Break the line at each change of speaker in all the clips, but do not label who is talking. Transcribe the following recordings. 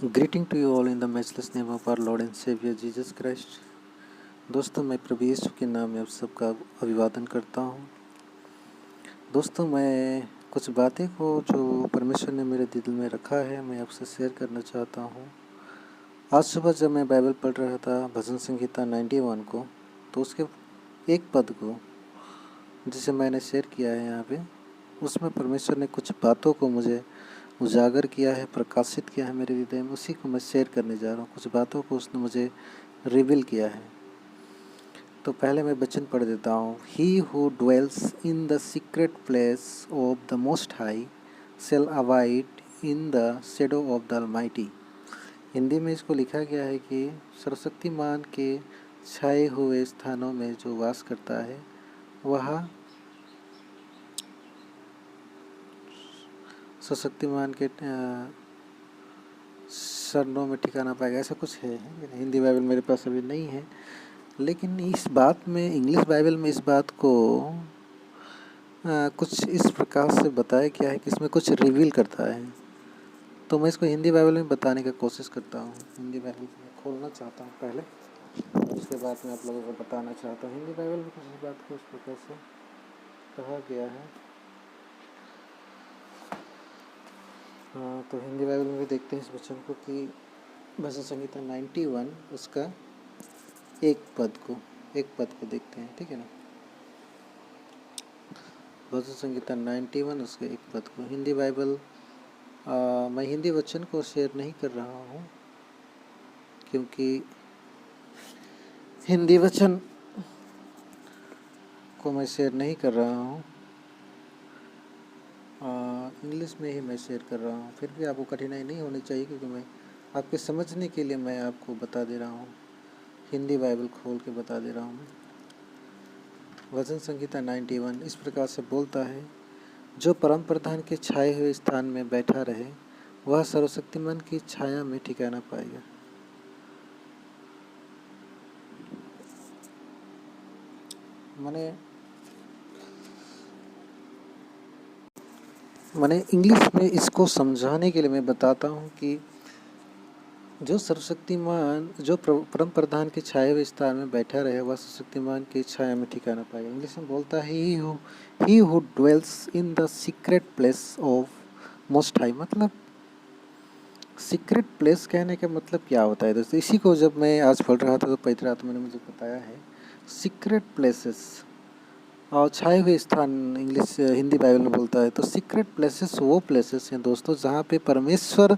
Greeting to you all in the matchless name of our Lord and Savior Jesus Christ। दोस्तों, मैं प्रभु यीशु के नाम में आप सबका अभिवादन करता हूँ। दोस्तों, मैं कुछ बातें को जो परमेश्वर ने मेरे दिल में रखा है मैं आपसे शेयर करना चाहता हूँ। आज सुबह जब मैं बाइबल पढ़ रहा था भजन संहिता 91 को, तो उसके एक पद को जिसे मैंने शेयर किया है यहाँ पे, उसमें परमेश्वर ने कुछ बातों को मुझे उजागर किया है, प्रकाशित किया है मेरे हृदय में। उसी को मैं शेयर करने जा रहा हूँ। कुछ बातों को उसने मुझे रिवील किया है। तो पहले मैं वचन पढ़ देता हूँ। He who dwells in the secret place of the Most High shall abide in the shadow of the Almighty. Hindi में इसको लिखा गया है कि सर्वशक्तिमान के छाए हुए स्थानों में जो वास करता है वह सर्वशक्तिमान के शरणों में ठिकाना पाएगा, ऐसा कुछ है। हिंदी बाइबल मेरे पास अभी नहीं है, लेकिन इस बात में इंग्लिश बाइबल में इस बात को कुछ इस प्रकार से बताया गया है कि इसमें कुछ रिवील करता है। तो मैं इसको हिंदी बाइबल में बताने का कोशिश करता हूँ। हिंदी बाइबल में खोलना चाहता हूँ पहले, उसके बाद मैं आप लोगों को बताना चाहता हूँ। हिंदी बाइबल में कुछ इस बात को इस प्रकार से कहा गया है। तो हिंदी बाइबल में भी देखते हैं इस वचन को कि भजन संहिता 91 उसका एक पद को देखते हैं, ठीक है ना। भजन संहिता 91 उसके एक पद को हिंदी बाइबल, मैं हिंदी वचन को शेयर नहीं कर रहा हूँ क्योंकि हिंदी वचन को मैं शेयर नहीं कर रहा हूँ, इंग्लिश में ही मैं शेयर कर रहा हूँ। फिर भी आपको कठिनाई नहीं होनी चाहिए क्योंकि मैं आपके समझने के लिए मैं आपको बता दे रहा हूँ। हिंदी बाइबल खोल के बता दे रहा हूँ मैं। भजन संहिता 91 इस प्रकार से बोलता है, जो परम प्रधान के छाए हुए स्थान में बैठा रहे वह सर्वशक्तिमान की छाया में ठिकाना पाएगा। मैंने इंग्लिश में इसको समझाने के लिए मैं बताता हूँ कि जो सर्वशक्तिमान, जो परम प्रधान के छाए हुए स्थान में बैठा रहे वह सर्वशक्तिमान की छाया में ठिकाना पाएगा। इंग्लिश में बोलता है ही who dwells in the secret place of most high. मतलब सीक्रेट प्लेस कहने का मतलब क्या होता है दोस्तों? इसी को जब मैं आज पढ़ रहा था तो पवित्र आत्मा ने मुझे बताया है सीक्रेट प्लेसेस और छाए हुए स्थान इंग्लिश हिंदी बाइबल में बोलता है। तो सीक्रेट प्लेसेस वो प्लेसेस हैं दोस्तों जहाँ पे परमेश्वर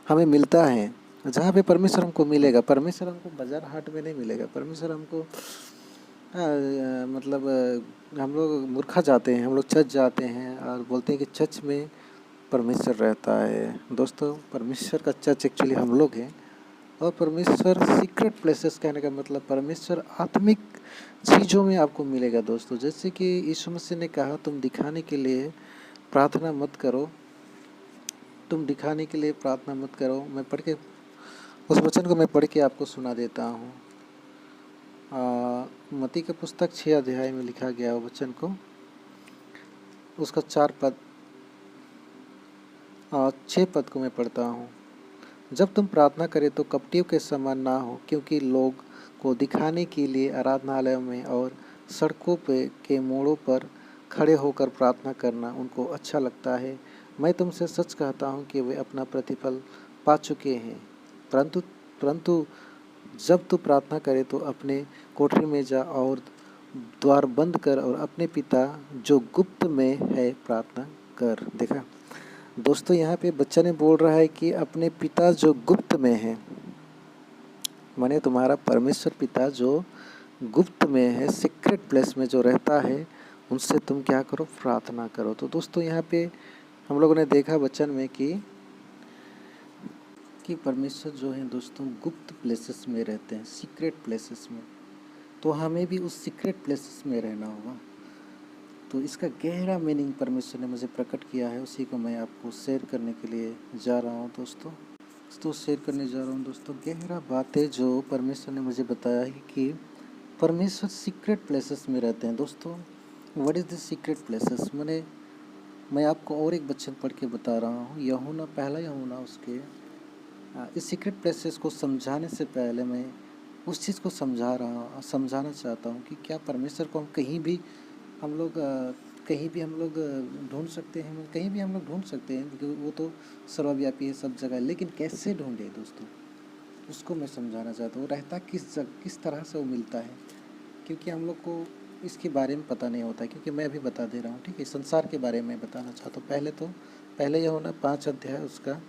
हमें मिलता है, जहाँ पे परमेश्वर हमको मिलेगा। परमेश्वर हमको बाजार हाट में नहीं मिलेगा। परमेश्वर हमको हम लोग मूर्खा जाते हैं, हम लोग चर्च जाते हैं और बोलते हैं कि चर्च में परमेश्वर रहता है। दोस्तों, परमेश्वर का चर्च एक्चुअली हम लोग हैं। और परमेश्वर सीक्रेट प्लेसेस कहने का मतलब परमेश्वर आत्मिक चीज़ों में आपको मिलेगा दोस्तों। जैसे कि यीशु मसीह ने कहा, तुम दिखाने के लिए प्रार्थना मत करो, तुम दिखाने के लिए प्रार्थना मत करो। मैं पढ़ के उस वचन को मैं पढ़ के आपको सुना देता हूँ। मत्ती का पुस्तक 6 अध्याय में लिखा गया वचन को, उसका 6 पद को मैं पढ़ता हूँ। जब तुम प्रार्थना करें तो कपटियों के समान ना हो, क्योंकि लोग को दिखाने के लिए आराधनालयों में और सड़कों पे के मोड़ों पर खड़े होकर प्रार्थना करना उनको अच्छा लगता है। मैं तुमसे सच कहता हूँ कि वे अपना प्रतिफल पा चुके हैं। परंतु जब तू प्रार्थना करे तो अपने कोठरी में जा और द्वार बंद कर और अपने पिता जो गुप्त में है प्रार्थना कर। देखा दोस्तों, यहाँ पे बच्चा ने बोल रहा है कि अपने पिता जो गुप्त में है, माने तुम्हारा परमेश्वर पिता जो गुप्त में है, सीक्रेट प्लेस में जो रहता है, उनसे तुम क्या करो? प्रार्थना करो। तो दोस्तों, यहाँ पे हम लोगों ने देखा वचन में कि परमेश्वर जो है दोस्तों गुप्त प्लेसेस में रहते हैं, सीक्रेट प्लेसेस में। तो हमें भी उस सीक्रेट प्लेसेस में रहना होगा। तो इसका गहरा मीनिंग परमेश्वर ने मुझे प्रकट किया है, उसी को मैं आपको शेयर करने के लिए जा रहा हूँ दोस्तों। शेयर करने जा रहा हूँ दोस्तों गहरा बातें जो परमेश्वर ने मुझे बताया है कि परमेश्वर सीक्रेट प्लेसेस में रहते हैं। दोस्तों, what is the secret places? मैं आपको और एक वचन पढ़ के बता रहा हूँ। यूहन्ना, पहला यूहन्ना उसके इस सीक्रेट प्लेसेस को समझाने से पहले मैं उस चीज़ को समझाना चाहता हूँ कि क्या परमेश्वर को हम कहीं भी हम लोग ढूंढ सकते हैं, कहीं भी हम लोग ढूंढ सकते हैं क्योंकि वो तो सर्वव्यापी है, सब जगह। लेकिन कैसे ढूंढे दोस्तों, उसको मैं समझाना चाहता हूँ। रहता किस तरह से वो मिलता है, क्योंकि हम लोग को इसके बारे में पता नहीं होता है। क्योंकि मैं अभी बता दे रहा हूँ, ठीक है, संसार के बारे में बताना चाहता हूँ। पहले यह होना 5 अध्याय उसका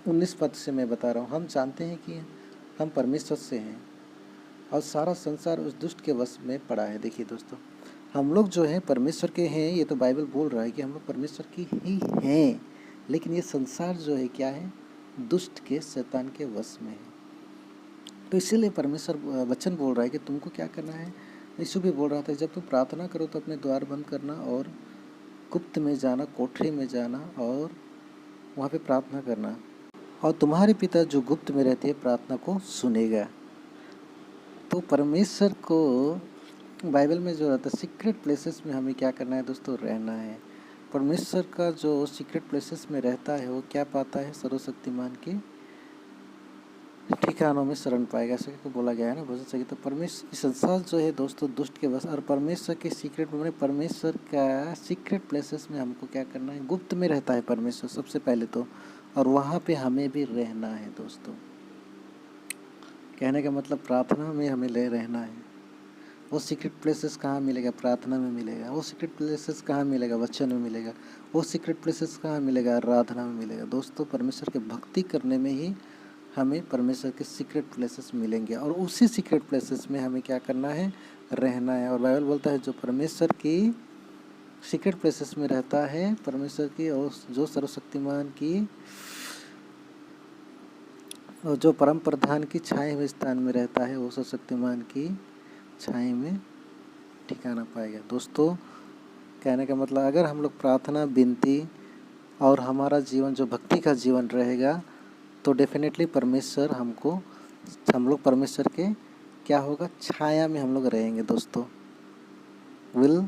19 पद से मैं बता रहा हूँ। हम जानते हैं कि हम परमेश्वर से हैं और सारा संसार उस दुष्ट के वश में पड़ा है। देखिए दोस्तों, हम लोग जो हैं परमेश्वर के हैं, ये तो बाइबल बोल रहा है कि हम लोग परमेश्वर की ही हैं। लेकिन ये संसार जो है क्या है, दुष्ट के शैतान के वश में है। तो इसीलिए परमेश्वर वचन बोल रहा है कि तुमको क्या करना है। यीशु भी बोल रहा था, जब तुम प्रार्थना करो तो अपने द्वार बंद करना और गुप्त में जाना, कोठरी में जाना और वहाँ पे प्रार्थना करना, और तुम्हारे पिता जो गुप्त में रहते हैं प्रार्थना को सुनेगा। तो परमेश्वर को बाइबल में जो रहता है सीक्रेट प्लेसेस में हमें क्या करना है दोस्तों, रहना है। परमेश्वर का जो सीक्रेट प्लेसेस में रहता है वो क्या पाता है, सर्वशक्तिमान के ठिकानों में शरण पाएगा, ऐसा को बोला गया है ना भजन संगीत। तो परमेश्वर संसार जो है दोस्तों दुष्ट के बस, और परमेश्वर के सीक्रेट में, परमेश्वर का सीक्रेट प्लेसेस में हमको क्या करना है, गुप्त में रहता है परमेश्वर सबसे पहले तो, और वहाँ पे हमें भी रहना है दोस्तों। कहने का मतलब प्रार्थना में हमें ले रहना है। वो सीक्रेट प्लेसेस कहाँ मिलेगा, प्रार्थना में मिलेगा। वो सीक्रेट प्लेसेस कहाँ मिलेगा, वचन में मिलेगा। वो सीक्रेट प्लेसेस कहाँ मिलेगा, आराधना में मिलेगा। दोस्तों परमेश्वर के भक्ति करने में ही हमें परमेश्वर के सीक्रेट प्लेसेस मिलेंगे, और उसी सीक्रेट प्लेसेस में हमें क्या करना है, रहना है। और बाइबल बोलता है जो परमेश्वर की सीक्रेट प्लेसेस में रहता है, परमेश्वर की और जो सर्वशक्तिमान की और जो परम प्रधान की छाए हुए स्थान में रहता है, वो सर्वशक्तिमान की छाए में ठिकाना पाएगा। दोस्तों कहने का मतलब, अगर हम लोग प्रार्थना, विनती और हमारा जीवन जो भक्ति का जीवन रहेगा तो डेफिनेटली परमेश्वर हम लोग परमेश्वर के क्या होगा, छाया में हम लोग रहेंगे दोस्तों। Will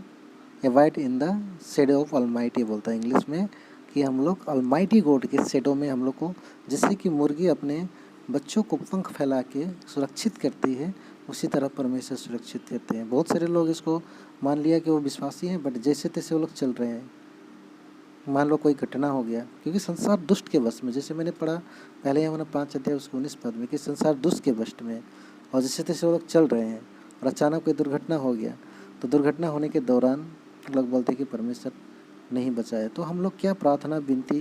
avoid in the shadow of almighty बोलता है इंग्लिश में, कि हम लोग ऑलमाइटी गॉड के शेडो में हम लोग को, जैसे कि मुर्गी अपने बच्चों को पंख फैला के सुरक्षित करती है, उसी तरह परमेश्वर सुरक्षित करते हैं। बहुत सारे लोग इसको मान लिया कि वो विश्वासी हैं, बट जैसे तैसे वो लोग चल रहे हैं। मान लो कोई घटना हो गया, क्योंकि संसार दुष्ट के वश में, जैसे मैंने पढ़ा पहले यहाँ 5 अध्याय उसके 19 पद में, कि संसार दुष्ट के वश में, और जैसे तैसे वो लोग चल रहे हैं, और अचानक कोई दुर्घटना हो गया, तो दुर्घटना होने के दौरान लोग बोलते हैं कि परमेश्वर नहीं बचाए। तो हम लोग क्या प्रार्थना, विनती,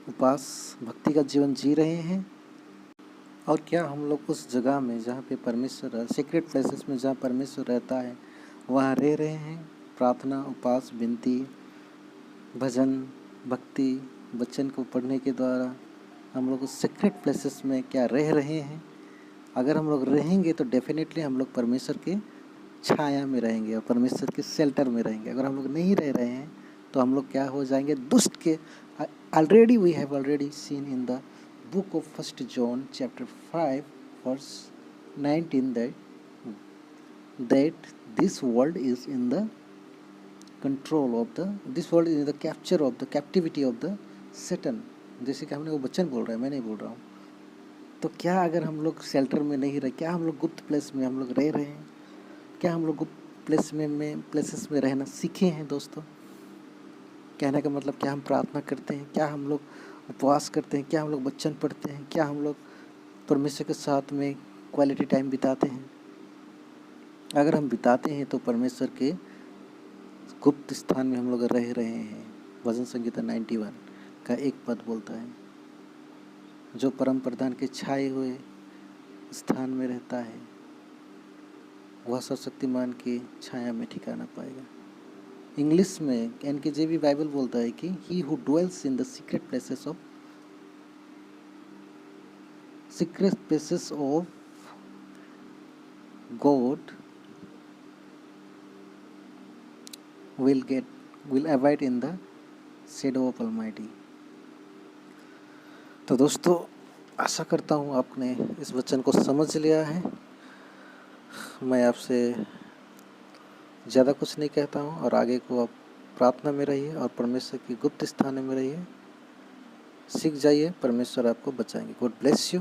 उपवास, भक्ति का जीवन जी रहे हैं, और क्या हम लोग उस जगह में जहाँ पे परमेश्वर, सीक्रेट प्लेसेस में जहाँ परमेश्वर रहता है वहाँ रह रहे हैं। प्रार्थना, उपवास, विनती, भजन, भक्ति, वचन को पढ़ने के द्वारा हम लोग उस सीक्रेट प्लेसेस में क्या रह रहे हैं। अगर हम लोग रहेंगे तो डेफिनेटली हम लोग परमेश्वर के छाया में रहेंगे और परमेश्वर के शेल्टर में रहेंगे। अगर हम लोग नहीं रह रहे हैं तो हम लोग क्या हो जाएंगे, दुष्ट के। Already we have already seen in the book of 1 John chapter 5 verse 19 that this world is in the control of the, this world is the capture of the captivity of the Satan. जैसे कि हमने वो बच्चन बोल रहा है, मैं नहीं बोल रहा हूँ। तो क्या अगर हम लोग शेल्टर में नहीं रहे, क्या हम लोग गुप्त प्लेस में हम लोग रह रहे हैं, क्या हम लोग गुप्त प्लेसेस में रहना सीखे हैं दोस्तों। कहने का मतलब, क्या हम प्रार्थना करते हैं, क्या हम लोग उपवास करते हैं, क्या हम लोग वचन पढ़ते हैं, क्या हम लोग परमेश्वर के साथ में क्वालिटी टाइम बिताते हैं। अगर हम बिताते हैं तो परमेश्वर के गुप्त स्थान में हम लोग रह रहे हैं। भजन संगीता 91 का एक पद बोलता है, जो परम प्रधान के छाए हुए स्थान में रहता है वह सर्वशक्तिमान की छाया में ठिकाना पाएगा। इंग्लिश में NKJV बाइबल बोलता है कि ही who dwells in the secret places of God will abide in the shadow of Almighty। तो दोस्तों आशा करता हूँ आपने इस वचन को समझ लिया है। मैं आपसे ज़्यादा कुछ नहीं कहता हूँ, और आगे को आप प्रार्थना में रहिए और परमेश्वर की गुप्त स्थान में रहिए। सीख जाइए, परमेश्वर आपको बचाएंगे। God bless you.